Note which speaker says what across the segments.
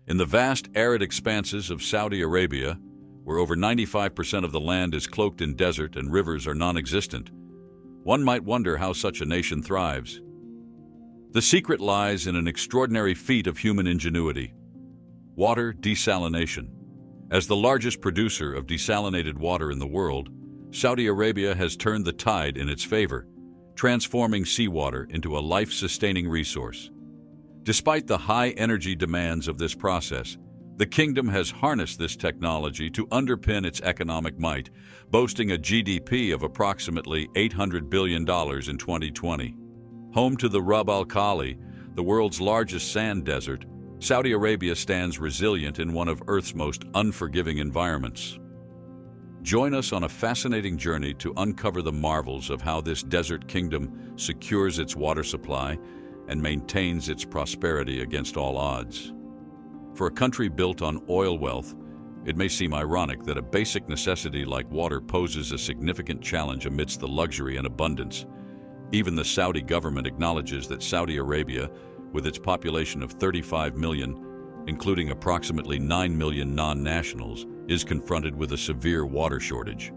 Speaker 1: In the vast arid expanses of Saudi Arabia, where over 95% of the land is cloaked in desert and rivers are non-existent, one might wonder how such a nation thrives. The secret lies in an extraordinary feat of human ingenuity: water desalination. As the largest producer of desalinated water in the world, Saudi Arabia has turned the tide in its favor, transforming seawater into a life-sustaining resource. Despite the high energy demands of this process, the kingdom has harnessed this technology to underpin its economic might, boasting a GDP of approximately $800 billion in 2020. Home to the Rub al Khali, the world's largest sand desert, Saudi Arabia stands resilient in one of Earth's most unforgiving environments. Join us on a fascinating journey to uncover the marvels of how this desert kingdom secures its water supply and maintains its prosperity against all odds. For a country built on oil wealth, it may seem ironic that a basic necessity like water poses a significant challenge amidst the luxury and abundance. Even the Saudi government acknowledges that Saudi Arabia, with its population of 35 million, including approximately 9 million non-nationals, is confronted with a severe water shortage.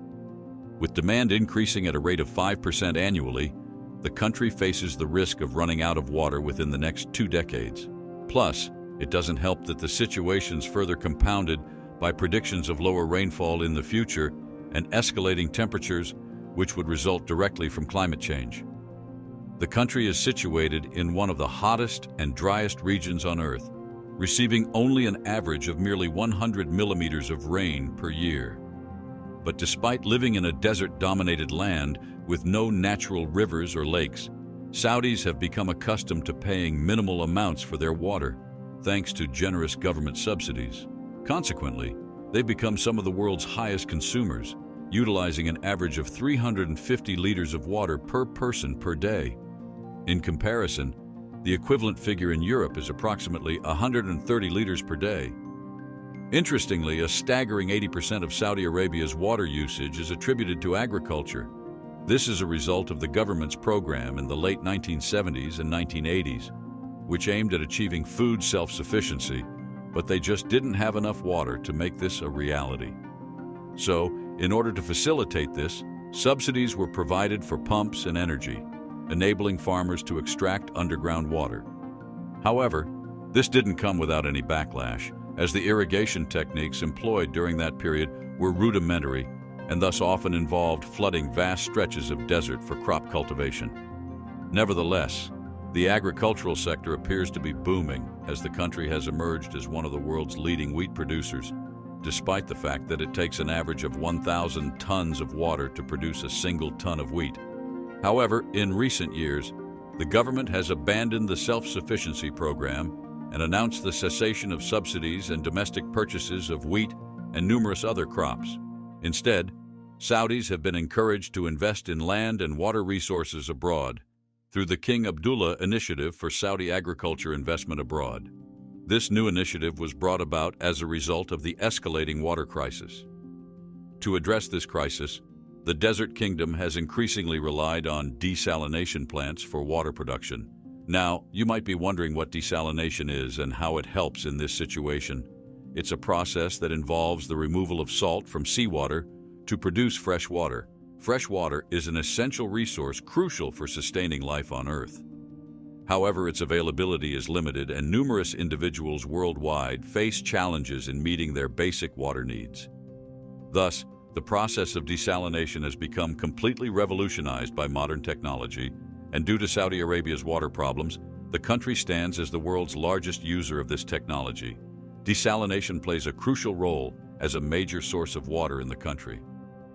Speaker 1: With demand increasing at a rate of 5% annually, the country faces the risk of running out of water within the next 2 decades. Plus, it doesn't help that the situation's further compounded by predictions of lower rainfall in the future and escalating temperatures, which would result directly from climate change. The country is situated in one of the hottest and driest regions on Earth, receiving only an average of merely 100 millimeters of rain per year. But despite living in a desert-dominated land with no natural rivers or lakes, Saudis have become accustomed to paying minimal amounts for their water, thanks to generous government subsidies. Consequently, they've become some of the world's highest consumers, utilizing an average of 350 liters of water per person per day. In comparison, the equivalent figure in Europe is approximately 130 liters per day. Interestingly, a staggering 80% of Saudi Arabia's water usage is attributed to agriculture. This is a result of the government's program in the late 1970s and 1980s, which aimed at achieving food self-sufficiency, but they just didn't have enough water to make this a reality. So, in order to facilitate this, subsidies were provided for pumps and energy, enabling farmers to extract underground water. However, this didn't come without any backlash, as the irrigation techniques employed during that period were rudimentary and thus often involved flooding vast stretches of desert for crop cultivation. Nevertheless, the agricultural sector appears to be booming as the country has emerged as one of the world's leading wheat producers, despite the fact that it takes an average of 1,000 tons of water to produce a single ton of wheat. However, in recent years, the government has abandoned the self-sufficiency program and announced the cessation of subsidies and domestic purchases of wheat and numerous other crops. Instead, Saudis have been encouraged to invest in land and water resources abroad through the King Abdullah Initiative for Saudi Agriculture Investment Abroad. This new initiative was brought about as a result of the escalating water crisis. To address this crisis, the Desert Kingdom has increasingly relied on desalination plants for water production. Now, you might be wondering what desalination is and how it helps in this situation. It's a process that involves the removal of salt from seawater to produce fresh water. Fresh water is an essential resource crucial for sustaining life on Earth. However, its availability is limited, and numerous individuals worldwide face challenges in meeting their basic water needs. Thus, the process of desalination has become completely revolutionized by modern technology, and due to Saudi Arabia's water problems, the country stands as the world's largest user of this technology. Desalination plays a crucial role as a major source of water in the country.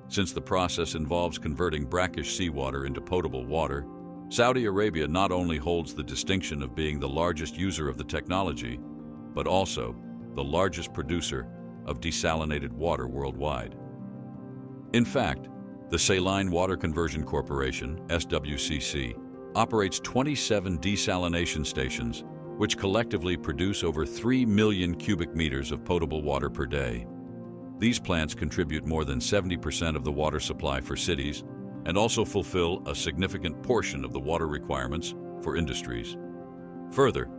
Speaker 1: Since the process involves converting brackish seawater into potable water, Saudi Arabia not only holds the distinction of being the largest user of the technology, but also the largest producer of desalinated water worldwide. In fact, the Saline Water Conversion Corporation, SWCC, operates 27 desalination stations, which collectively produce over 3 million cubic meters of potable water per day. These plants contribute more than 70% of the water supply for cities and also fulfill a significant portion of the water requirements for industries. Further,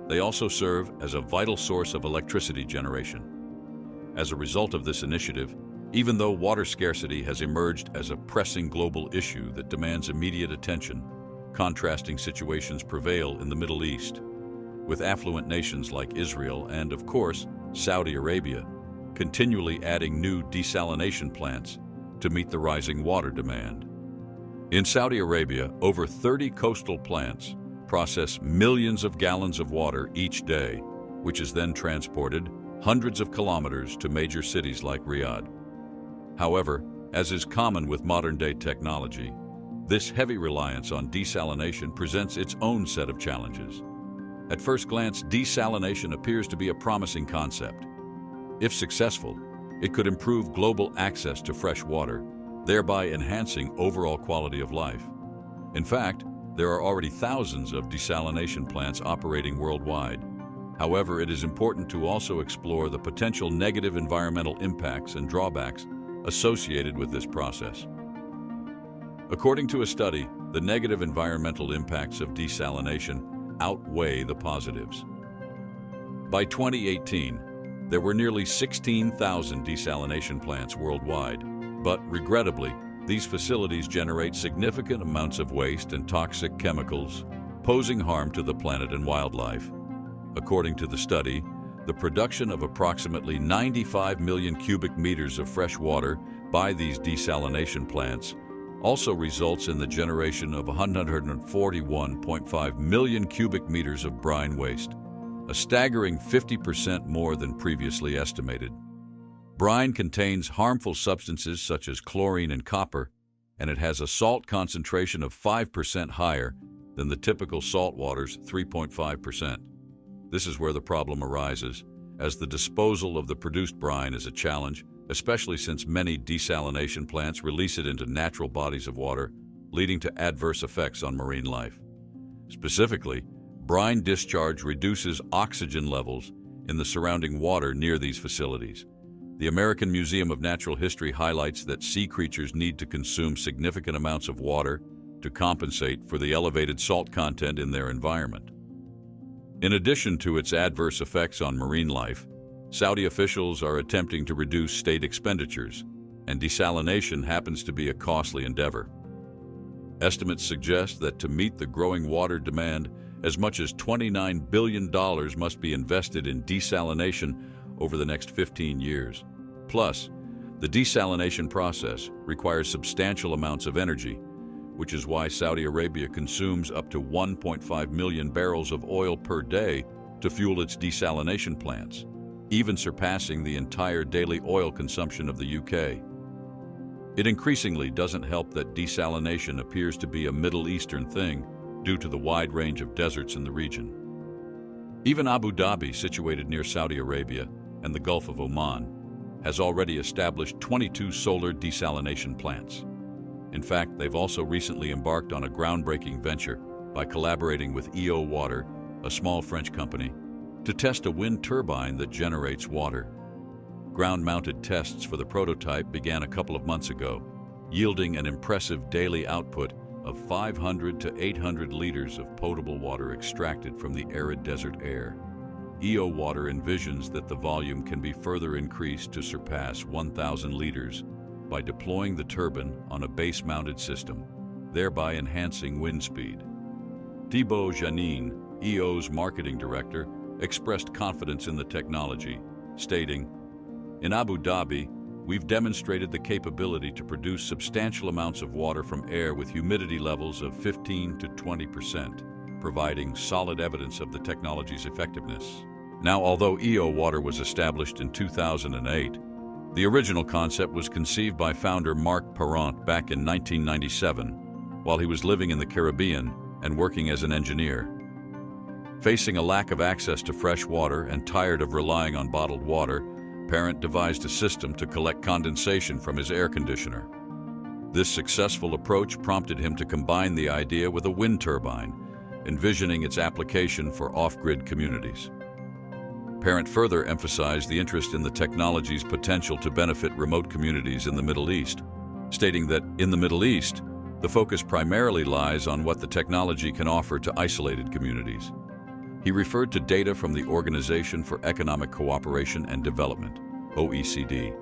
Speaker 1: They also serve as a vital source of electricity generation. As a result of this initiative, even though water scarcity has emerged as a pressing global issue that demands immediate attention, contrasting situations prevail in the Middle East, with affluent nations like Israel and, of course, Saudi Arabia continually adding new desalination plants to meet the rising water demand. In Saudi Arabia, over 30 coastal plants process millions of gallons of water each day, which is then transported hundreds of kilometers to major cities like Riyadh. However, as is common with modern-day technology, this heavy reliance on desalination presents its own set of challenges. At first glance, desalination appears to be a promising concept. If successful, it could improve global access to fresh water, thereby enhancing overall quality of life. In fact, there are already thousands of desalination plants operating worldwide. However, it is important to also explore the potential negative environmental impacts and drawbacks associated with this process. According to a study, the negative environmental impacts of desalination outweigh the positives. By 2018, there were nearly 16,000 desalination plants worldwide, but regrettably, these facilities generate significant amounts of waste and toxic chemicals, posing harm to the planet and wildlife. According to the study, the production of approximately 95 million cubic meters of fresh water by these desalination plants also results in the generation of 141.5 million cubic meters of brine waste, a staggering 50% more than previously estimated. Brine contains harmful substances such as chlorine and copper, and it has a salt concentration of 5% higher than the typical salt water's 3.5%. This is where the problem arises, as the disposal of the produced brine is a challenge, especially since many desalination plants release it into natural bodies of water, leading to adverse effects on marine life. Specifically, brine discharge reduces oxygen levels in the surrounding water near these facilities. The American Museum of Natural History highlights that sea creatures need to consume significant amounts of water to compensate for the elevated salt content in their environment. In addition to its adverse effects on marine life, Saudi officials are attempting to reduce state expenditures, and desalination happens to be a costly endeavor. Estimates suggest that to meet the growing water demand, as much as $29 billion must be invested in desalination over the next 15 years. Plus, the desalination process requires substantial amounts of energy, which is why Saudi Arabia consumes up to 1.5 million barrels of oil per day to fuel its desalination plants, even surpassing the entire daily oil consumption of the UK. It increasingly doesn't help that desalination appears to be a Middle Eastern thing due to the wide range of deserts in the region. Even Abu Dhabi, situated near Saudi Arabia and the Gulf of Oman, has already established 22 solar desalination plants. In fact, they've also recently embarked on a groundbreaking venture by collaborating with EO Water, a small French company, to test a wind turbine that generates water. Ground-mounted tests for the prototype began a couple of months ago, yielding an impressive daily output of 500 to 800 liters of potable water extracted from the arid desert air. EO Water envisions that the volume can be further increased to surpass 1,000 liters by deploying the turbine on a base-mounted system, thereby enhancing wind speed. Thibaut Janin, EO's marketing director, expressed confidence in the technology, stating, "In Abu Dhabi, we've demonstrated the capability to produce substantial amounts of water from air with humidity levels of 15 to 20%, providing solid evidence of the technology's effectiveness." Now, although EO Water was established in 2008, the original concept was conceived by founder Marc Parent back in 1997, while he was living in the Caribbean and working as an engineer. Facing a lack of access to fresh water and tired of relying on bottled water, Parent devised a system to collect condensation from his air conditioner. This successful approach prompted him to combine the idea with a wind turbine, envisioning its application for off-grid communities. Parent further emphasized the interest in the technology's potential to benefit remote communities in the Middle East, stating that in the Middle East, the focus primarily lies on what the technology can offer to isolated communities. He referred to data from the Organization for Economic Cooperation and Development, OECD,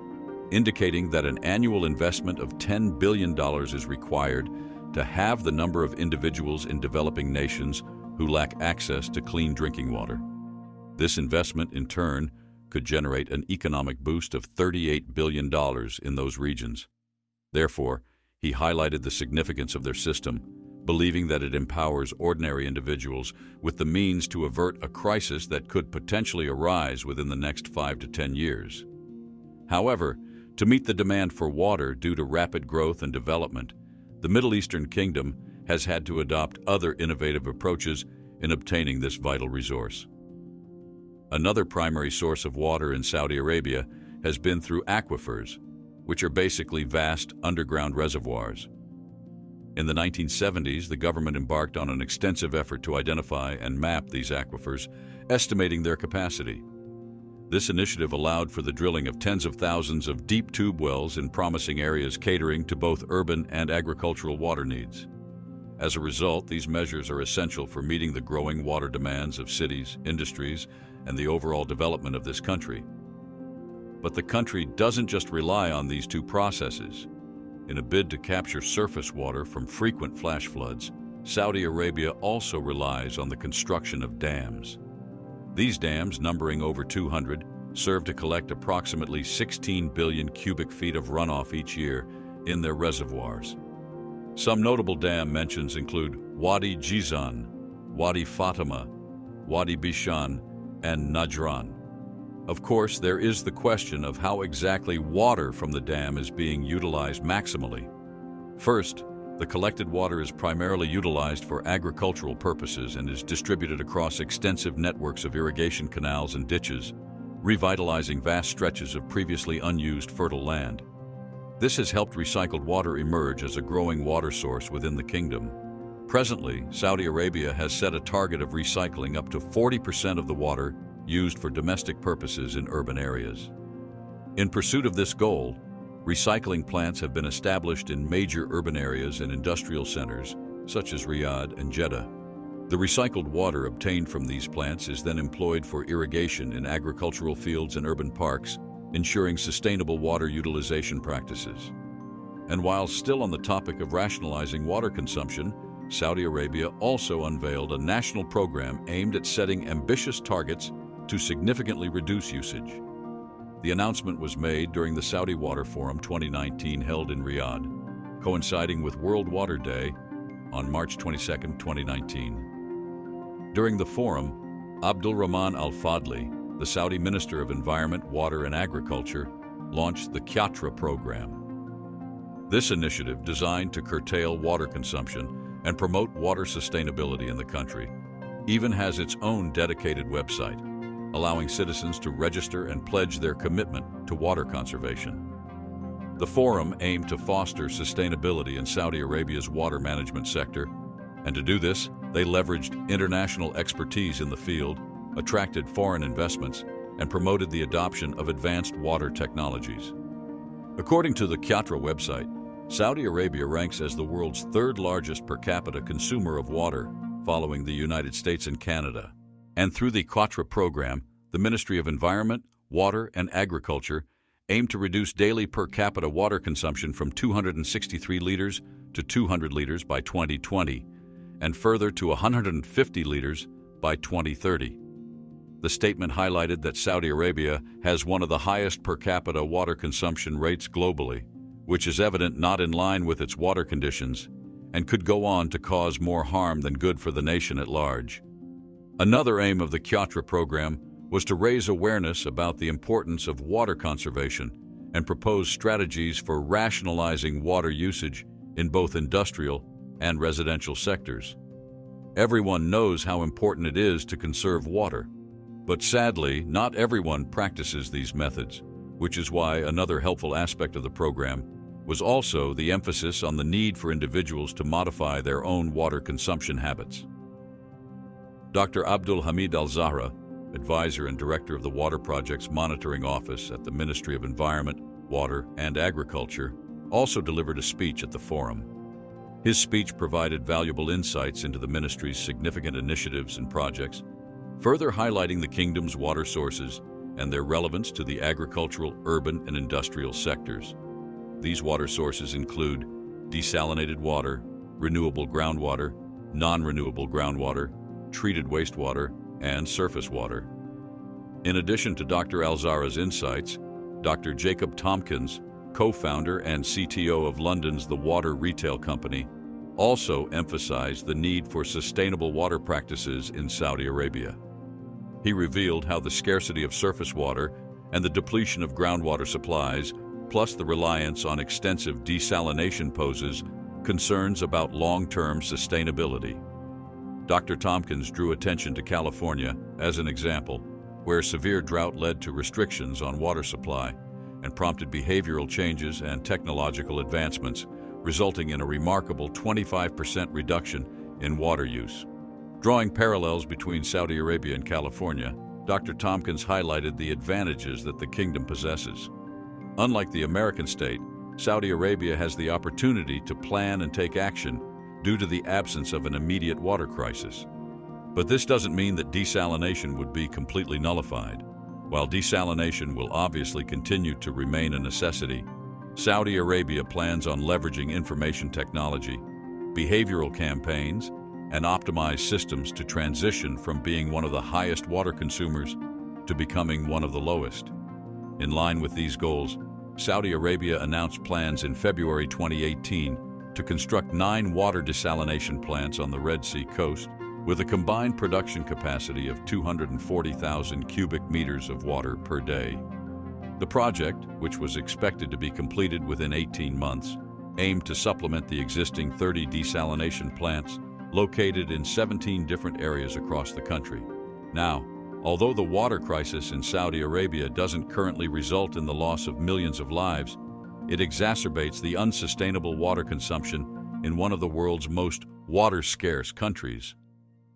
Speaker 1: indicating that an annual investment of $10 billion is required to halve the number of individuals in developing nations who lack access to clean drinking water. This investment, in turn, could generate an economic boost of $38 billion in those regions. Therefore, he highlighted the significance of their system, believing that it empowers ordinary individuals with the means to avert a crisis that could potentially arise within the next 5 to 10 years. However, to meet the demand for water due to rapid growth and development, the Middle Eastern Kingdom has had to adopt other innovative approaches in obtaining this vital resource. Another primary source of water in Saudi Arabia has been through aquifers, which are basically vast underground reservoirs. In the 1970s, the government embarked on an extensive effort to identify and map these aquifers, estimating their capacity. This initiative allowed for the drilling of tens of thousands of deep tube wells in promising areas catering to both urban and agricultural water needs. As a result, these measures are essential for meeting the growing water demands of cities, industries, and the overall development of this country. But the country doesn't just rely on these two processes. In a bid to capture surface water from frequent flash floods, Saudi Arabia also relies on the construction of dams. These dams, numbering over 200, serve to collect approximately 16 billion cubic feet of runoff each year in their reservoirs. Some notable dam mentions include Wadi Jizan, Wadi Fatima, Wadi Bishan, and Najran. Of course, there is the question of how exactly water from the dam is being utilized maximally. First, the collected water is primarily utilized for agricultural purposes and is distributed across extensive networks of irrigation canals and ditches, revitalizing vast stretches of previously unused fertile land. This has helped recycled water emerge as a growing water source within the kingdom. Presently, Saudi Arabia has set a target of recycling up to 40% of the water used for domestic purposes in urban areas. In pursuit of this goal, recycling plants have been established in major urban areas and industrial centers, such as Riyadh and Jeddah. The recycled water obtained from these plants is then employed for irrigation in agricultural fields and urban parks, ensuring sustainable water utilization practices. And while still on the topic of rationalizing water consumption, Saudi Arabia also unveiled a national program aimed at setting ambitious targets to significantly reduce usage. The announcement was made during the Saudi Water Forum 2019 held in Riyadh, coinciding with World Water Day on March 22, 2019. During the forum, Abdul Rahman Al Fadli, the Saudi Minister of Environment, Water and Agriculture, launched the Kyatra program. This initiative, designed to curtail water consumption and promote water sustainability in the country, even has its own dedicated website, allowing citizens to register and pledge their commitment to water conservation. The forum aimed to foster sustainability in Saudi Arabia's water management sector, and to do this, they leveraged international expertise in the field, attracted foreign investments, and promoted the adoption of advanced water technologies. According to the Kyatra website, Saudi Arabia ranks as the world's third largest per capita consumer of water, following the United States and Canada. And through the Kyatra program, the Ministry of Environment, Water and Agriculture aimed to reduce daily per capita water consumption from 263 liters to 200 liters by 2020, and further to 150 liters by 2030. The statement highlighted that Saudi Arabia has one of the highest per capita water consumption rates globally, which is evident not in line with its water conditions and could go on to cause more harm than good for the nation at large. Another aim of the Kyatra program was to raise awareness about the importance of water conservation and propose strategies for rationalizing water usage in both industrial and residential sectors. Everyone knows how important it is to conserve water, but sadly, not everyone practices these methods, which is why another helpful aspect of the program was also the emphasis on the need for individuals to modify their own water consumption habits. Dr. Abdul Hamid Al-Zahra, advisor and director of the Water Projects Monitoring Office at the Ministry of Environment, Water and Agriculture, also delivered a speech at the forum. His speech provided valuable insights into the ministry's significant initiatives and projects, further highlighting the kingdom's water sources and their relevance to the agricultural, urban, and industrial sectors. These water sources include desalinated water, renewable groundwater, non-renewable groundwater, treated wastewater, and surface water. In addition to Dr. Alzara's insights, Dr. Jacob Tompkins, co-founder and CTO of London's The Water Retail Company, also emphasized the need for sustainable water practices in Saudi Arabia. He revealed how the scarcity of surface water and the depletion of groundwater supplies, plus the reliance on extensive desalination, poses concerns about long-term sustainability. Dr. Tompkins drew attention to California as an example, where severe drought led to restrictions on water supply and prompted behavioral changes and technological advancements, resulting in a remarkable 25% reduction in water use. Drawing parallels between Saudi Arabia and California, Dr. Tompkins highlighted the advantages that the kingdom possesses. Unlike the American state, Saudi Arabia has the opportunity to plan and take action due to the absence of an immediate water crisis. But this doesn't mean that desalination would be completely nullified. While desalination will obviously continue to remain a necessity, Saudi Arabia plans on leveraging information technology, behavioral campaigns, and optimized systems to transition from being one of the highest water consumers to becoming one of the lowest. In line with these goals, Saudi Arabia announced plans in February 2018 to construct 9 water desalination plants on the Red Sea coast, with a combined production capacity of 240,000 cubic meters of water per day. The project, which was expected to be completed within 18 months, aimed to supplement the existing 30 desalination plants located in 17 different areas across the country. Now, although the water crisis in Saudi Arabia doesn't currently result in the loss of millions of lives, it exacerbates the unsustainable water consumption in one of the world's most water-scarce countries.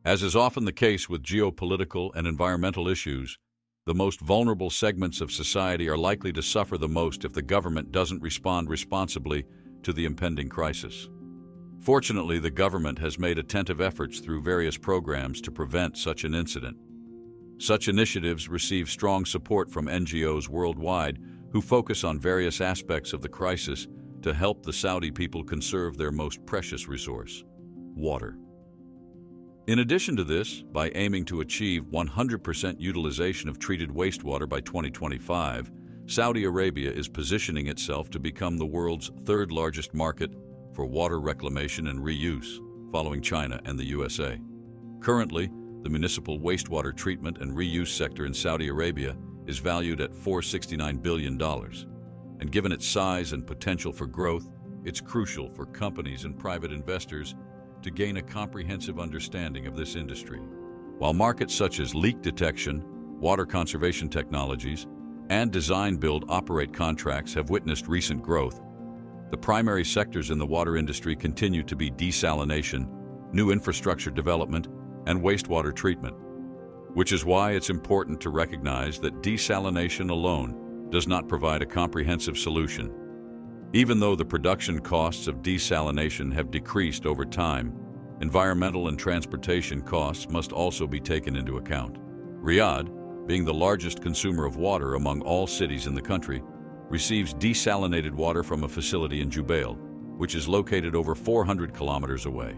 Speaker 1: As is often the case with geopolitical and environmental issues, the most vulnerable segments of society are likely to suffer the most if the government doesn't respond responsibly to the impending crisis. Fortunately, the government has made attentive efforts through various programs to prevent such an incident. Such initiatives receive strong support from NGOs worldwide who focus on various aspects of the crisis to help the Saudi people conserve their most precious resource, water. In addition to this, by aiming to achieve 100% utilization of treated wastewater by 2025, Saudi Arabia is positioning itself to become the world's third largest market for water reclamation and reuse, following China and the USA. Currently, the municipal wastewater treatment and reuse sector in Saudi Arabia is valued at $469 billion, and given its size and potential for growth, it's crucial for companies and private investors to gain a comprehensive understanding of this industry. While markets such as leak detection, water conservation technologies, and design-build-operate contracts have witnessed recent growth, the primary sectors in the water industry continue to be desalination, new infrastructure development, and wastewater treatment, which is why it's important to recognize that desalination alone does not provide a comprehensive solution. Even though the production costs of desalination have decreased over time, environmental and transportation costs must also be taken into account. Riyadh, being the largest consumer of water among all cities in the country, receives desalinated water from a facility in Jubail, which is located over 400 kilometers away.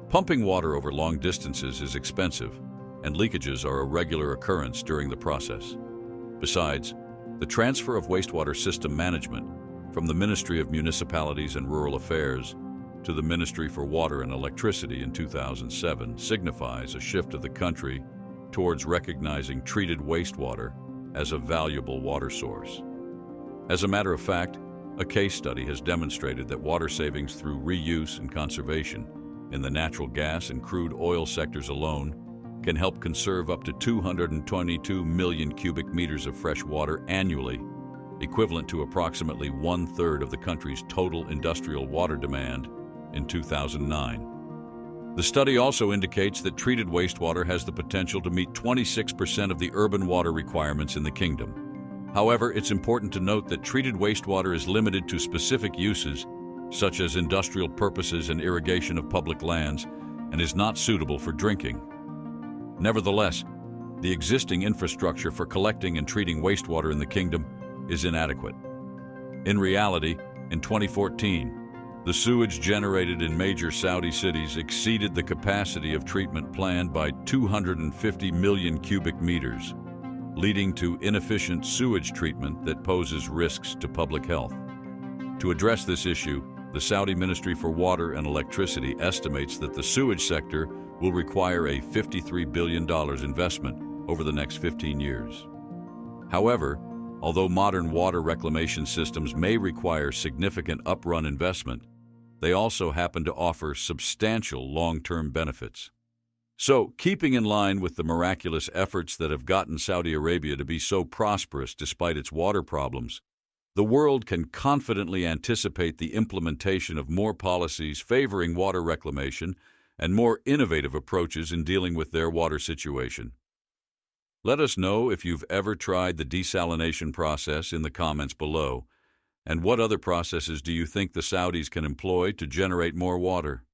Speaker 1: Pumping water over long distances is expensive, and leakages are a regular occurrence during the process. Besides, the transfer of wastewater system management from the Ministry of Municipalities and Rural Affairs to the Ministry for Water and Electricity in 2007 signifies a shift of the country towards recognizing treated wastewater as a valuable water source. As a matter of fact, a case study has demonstrated that water savings through reuse and conservation in the natural gas and crude oil sectors alone can help conserve up to 222 million cubic meters of fresh water annually, equivalent to approximately 1/3 of the country's total industrial water demand in 2009. The study also indicates that treated wastewater has the potential to meet 26% of the urban water requirements in the kingdom. However, it's important to note that treated wastewater is limited to specific uses, such as industrial purposes and irrigation of public lands, and is not suitable for drinking. Nevertheless, the existing infrastructure for collecting and treating wastewater in the kingdom is inadequate. In reality, in 2014, the sewage generated in major Saudi cities exceeded the capacity of treatment planned by 250 million cubic meters, leading to inefficient sewage treatment that poses risks to public health. To address this issue, the Saudi Ministry for Water and Electricity estimates that the sewage sector will require a $53 billion investment over the next 15 years. However, although modern water reclamation systems may require significant upfront investment, they also happen to offer substantial long-term benefits. So, keeping in line with the miraculous efforts that have gotten Saudi Arabia to be so prosperous despite its water problems, the world can confidently anticipate the implementation of more policies favoring water reclamation and more innovative approaches in dealing with their water situation. Let us know if you've ever tried the desalination process in the comments below, and what other processes do you think the Saudis can employ to generate more water?